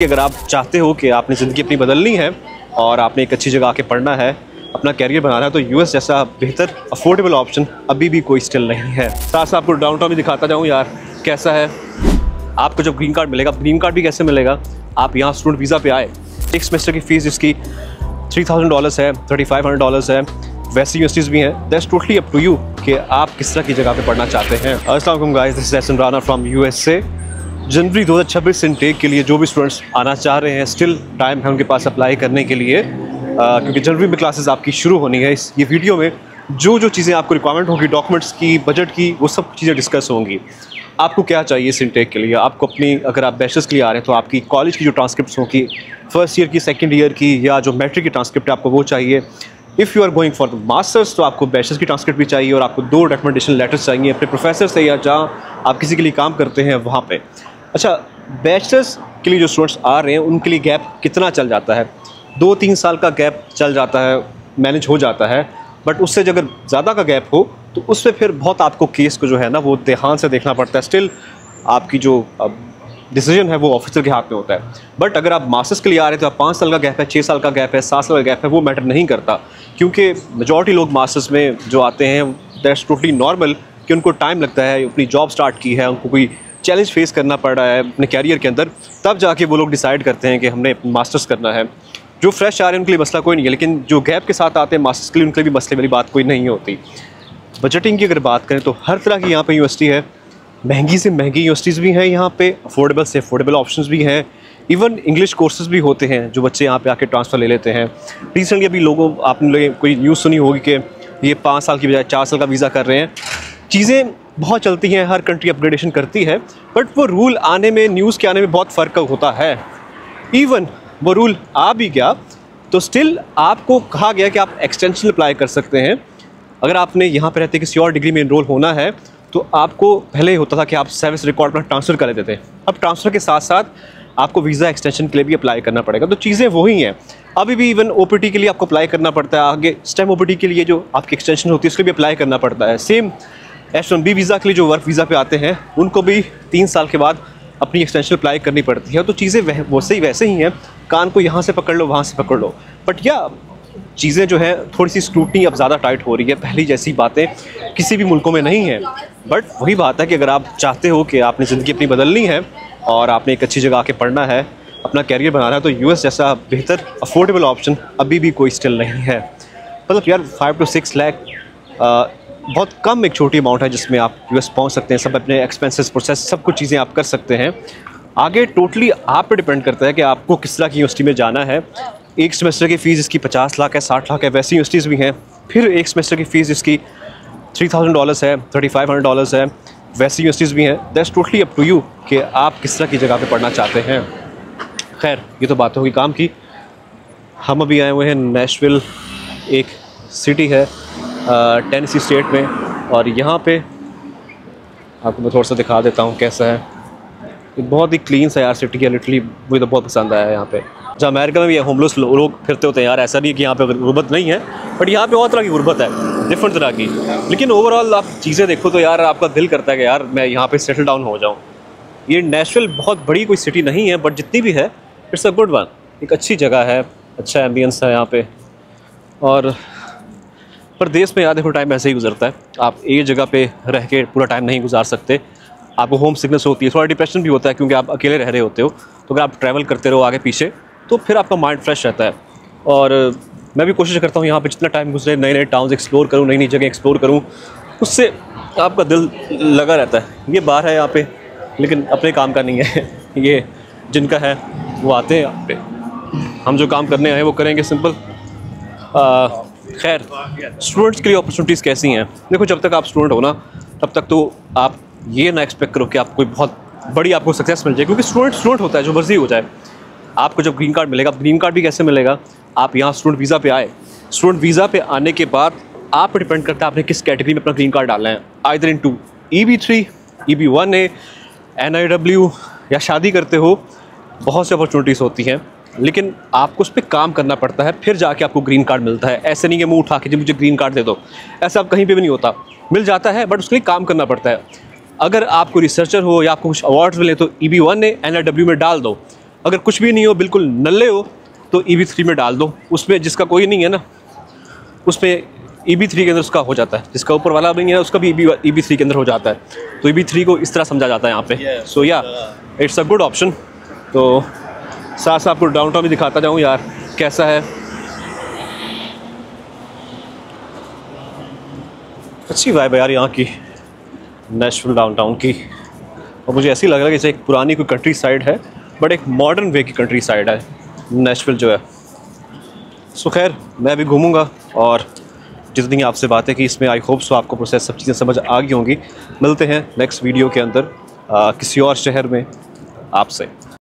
अगर आप चाहते हो कि आपने ज़िंदगी अपनी बदलनी है और आपने एक अच्छी जगह आके पढ़ना है, अपना कैरियर बनाना है, तो यूएस जैसा बेहतर अफोर्डेबल ऑप्शन अभी भी कोई स्टिल नहीं है। साथ साथ आपको डाउनटाउन भी दिखाता जाऊँ यार कैसा है। आपको जब ग्रीन कार्ड मिलेगा, ग्रीन कार्ड भी कैसे मिलेगा, आप यहाँ स्टूडेंट वीज़ा पे आए। एक सेमेस्टर की फ़ीस इसकी $3000 है, $3500 है। वैसी यूनिवर्सिटीज़ भी हैं। That's totally up to you कि आप किस तरह की जगह पे पढ़ना चाहते हैं। अस्सलाम वालेकुम guys, this is Ehsan Rana from USA. जनवरी 2026 इनटेक के लिए जो भी स्टूडेंट्स आना चाह रहे हैं, स्टिल टाइम है उनके पास अप्लाई करने के लिए, क्योंकि जनवरी में क्लासेस आपकी शुरू होनी है। ये वीडियो में जो चीज़ें आपको रिक्वायरमेंट होगी, डॉक्यूमेंट्स की, बजट की, वो सब चीज़ें डिस्कस होंगी। आपको क्या चाहिए इस इनटेक के लिए। आपको अपनी, अगर आप बैचलर्स के लिए आ रहे हैं तो आपकी कॉलेज की जो ट्रांसक्रिप्ट होगी, फर्स्ट ईयर की, सेकेंड ईयर की, या जो मैट्रिक की ट्रांसक्रिप्ट है आपको वो चाहिए। If you are going for the masters तो आपको बैचलर्स की ट्रांसक्रिप्ट भी चाहिए और आपको 2 रिकमेंडेशन लेटर्स चाहिए अपने प्रोफेसर से या जहाँ आप किसी के लिए काम करते हैं वहाँ पे। अच्छा, बैचलर्स के लिए जो स्टूडेंट्स आ रहे हैं उनके लिए गैप कितना चल जाता है? 2-3 साल का गैप चल जाता है, मैनेज हो जाता है। बट उससे अगर ज़्यादा का गैप हो तो उससे फिर बहुत आपको केस को जो है ना वो ध्यान से देखना पड़ता है। स्टिल आपकी जो डिसीजन है वो ऑफिसर के हाथ में होता है। बट अगर आप मास्टर्स के लिए आ रहे हैं तो आप 5 साल का गैप है, 6 साल का गैप है, 7 साल का गैप है, वो मैटर नहीं करता, क्योंकि मेजॉरिटी लोग मास्टर्स में जो आते हैं दैट्स टोटली नॉर्मल कि उनको टाइम लगता है, अपनी जॉब स्टार्ट की है, उनको कोई चैलेंज फेस करना पड़ रहा है अपने कैरियर के अंदर, तब जाके वो लोग डिसाइड करते हैं कि हमने मास्टर्स करना है। जो फ्रेश आ रहे हैं उनके लिए मसला कोई नहीं है, लेकिन जो गैप के साथ आते हैं मास्टर्स के लिए उनके लिए भी मसले वाली बात कोई नहीं होती। बजटिंग की अगर बात करें तो हर तरह की यहाँ पे यूनिवर्सिटी है। महंगी से महंगी यूनिवर्सिटीज़ भी हैं यहाँ पे, अफोर्डेबल से अफोर्डेबल ऑप्शंस भी हैं। इवन इंग्लिश कोर्सेज भी होते हैं जो बच्चे यहाँ पे आके ट्रांसफ़र ले लेते हैं। रिसेंटली अभी आपने कोई न्यूज़ सुनी होगी कि ये 5 साल की बजाय 4 साल का वीज़ा कर रहे हैं। चीज़ें बहुत चलती हैं, हर कंट्री अपग्रेडेशन करती है, बट वो रूल आने में, न्यूज़ के आने में बहुत फ़र्क होता है। इवन वो रूल आ भी गया तो स्टिल आपको कहा गया कि आप एक्सटेंशन अप्लाई कर सकते हैं। अगर आपने यहाँ पे रहते किसी और डिग्री में इनरोल होना है तो आपको पहले होता था कि आप सर्विस रिकॉर्ड पर ट्रांसफ़र कर लेते थे। अब ट्रांसफ़र के साथ साथ आपको वीज़ा एक्सटेंशन के लिए भी अप्लाई करना पड़ेगा। तो चीज़ें वही हैं। अभी भी इवन ओपीटी के लिए आपको अप्लाई करना पड़ता है, आगे स्टेम ओपीटी के लिए जो आपकी एक्सटेंशन होती है उसके लिए भी अप्लाई करना पड़ता है। सेम H1B वीज़ा के लिए जो वर्क वीज़ा पे आते हैं उनको भी 3 साल के बाद अपनी एक्सटेंशन अप्लाई करनी पड़ती है। तो चीज़ें वैसे ही हैं, कान को यहाँ से पकड़ लो, वहाँ से पकड़ लो। बट या चीज़ें जो है थोड़ी सी स्क्रूटनी अब ज़्यादा टाइट हो रही है, पहली जैसी बातें किसी भी मुल्कों में नहीं है। बट वही बात है कि अगर आप चाहते हो कि आपने ज़िंदगी अपनी बदलनी है और आपने एक अच्छी जगह आके पढ़ना है, अपना कैरियर बनाना है, तो यूएस जैसा बेहतर अफोर्डेबल ऑप्शन अभी भी कोई स्टिल नहीं है। मतलब यार 5 to 6 लाख बहुत कम, एक छोटी अमाउंट है जिसमें आप यूएस पहुंच सकते हैं। सब अपने एक्सपेंसेस, प्रोसेस, सब कुछ चीज़ें आप कर सकते हैं। आगे टोटली आप पे डिपेंड करता है कि आपको किस तरह की यूनिवर्सिटी में जाना है। एक सेमेस्टर की फ़ीस इसकी 50 लाख है, 60 लाख है। वैसी यूनिवर्सिटीज़ भी हैं। फिर एक सेमेस्टर की फ़ीस इसकी $3000 है, $3500 है। वैसी यूनिवर्सिटीज़ भी हैं। That's totally up to you कि आप किस तरह की जगह पे पढ़ना चाहते हैं। खैर, ये तो बात होगी काम की। हम अभी आए हुए हैं नैशविल, एक सिटी है टेनेसी स्टेट में, और यहाँ पे आपको मैं थोड़ा सा दिखा देता हूँ कैसा है। बहुत ही क्लीन सा यार सिटी है, लिटरली मुझे तो बहुत पसंद आया है यहाँ पे। जहाँ अमेरिका में भी होमलेस लोग फिरते होते हैं यार, ऐसा नहीं है कि यहाँ पे गुर्बत नहीं है, बट यहाँ पे और तरह की गुर्बत है, डिफरेंट तरह की। लेकिन ओवरऑल आप चीज़ें देखो तो यार आपका दिल करता है कि यार मैं यहाँ पे सेटल डाउन हो जाऊँ। ये नैशविल बहुत बड़ी कोई सिटी नहीं है, बट जितनी भी है इट्स अ गुड वन। एक अच्छी जगह है, अच्छा एम्बियंस है यहाँ पे। और पर देश में यार देखो टाइम ऐसे ही गुजरता है। आप एक जगह पे रह के पूरा टाइम नहीं गुजार सकते। आपको होम सिकनेस होती है, थोड़ा डिप्रेशन भी होता है क्योंकि आप अकेले रह रहे होते हो। तो अगर आप ट्रैवल करते रहो आगे पीछे तो फिर आपका माइंड फ्रेश रहता है। और मैं भी कोशिश करता हूँ यहाँ पे जितना टाइम गुजरे नए नए टाउन्स एक्सप्लोर करूँ, नई नई जगह एक्सप्लोर करूँ, उससे आपका दिल लगा रहता है। ये बार है यहाँ पे, लेकिन अपने काम का नहीं है। ये जिनका है वो आते हैं यहाँ पे, हम जो काम करने आए वो करेंगे, सिंपल। खैर, स्टूडेंट्स के लिए अपॉर्चुनिटीज़ कैसी हैं? देखो, जब तक आप स्टूडेंट हो ना तब तक तो आप ये ना एक्सपेक्ट करो कि आप कोई बहुत बड़ी आपको सक्सेस मिल जाए, क्योंकि स्टूडेंट होता है, जो मर्जी हो जाए। आपको जब ग्रीन कार्ड मिलेगा, ग्रीन कार्ड भी कैसे मिलेगा? आप यहाँ स्टूडेंट वीज़ा पे आए। स्टूडेंट वीज़ा पे आने के बाद आप पर डिपेंड करता है आपने किस कैटेगरी में अपना ग्रीन कार्ड डालना है। Either into EB3, EB1A, NIW, या शादी करते हो, बहुत सी अपॉर्चुनिटीज़ होती हैं। लेकिन आपको उस पर काम करना पड़ता है, फिर जाके आपको ग्रीन कार्ड मिलता है। ऐसे नहीं कि मुँह उठा के जब मुझे ग्रीन कार्ड दे दो, ऐसा आप कहीं पे भी नहीं होता। मिल जाता है बट उसके लिए काम करना पड़ता है। अगर आप कोई रिसर्चर हो या आपको कुछ अवार्ड्स मिले तो EB1A, NIW में डाल दो। अगर कुछ भी नहीं हो, बिल्कुल नल्ले हो, तो EV3 में डाल दो। उसमें जिसका कोई नहीं है ना, उसमें EV3 के अंदर उसका हो जाता है, जिसका ऊपर वाला भी नहीं है उसका भी EV3 के अंदर हो जाता है। तो EV3 को इस तरह समझा जाता है यहाँ पे। सो या इट्स अ गुड ऑप्शन। तो साथ साथ आपको डाउनटाउन भी दिखाता जाऊँ यार कैसा है। अच्छी वाइब है यार यहाँ की, नेशविल डाउनटाउन की। और मुझे ऐसी लग रहा है कि जैसे एक पुरानी कोई कंट्री साइड है, बट एक मॉडर्न वे की कंट्री साइड है नेशविल जो है। सो खैर मैं भी घूमूंगा, और जितनी आपसे बातें की इसमें आई होप सो आपको प्रोसेस सब चीज़ें समझ आ गई होंगी। मिलते हैं नेक्स्ट वीडियो के अंदर किसी और शहर में आपसे।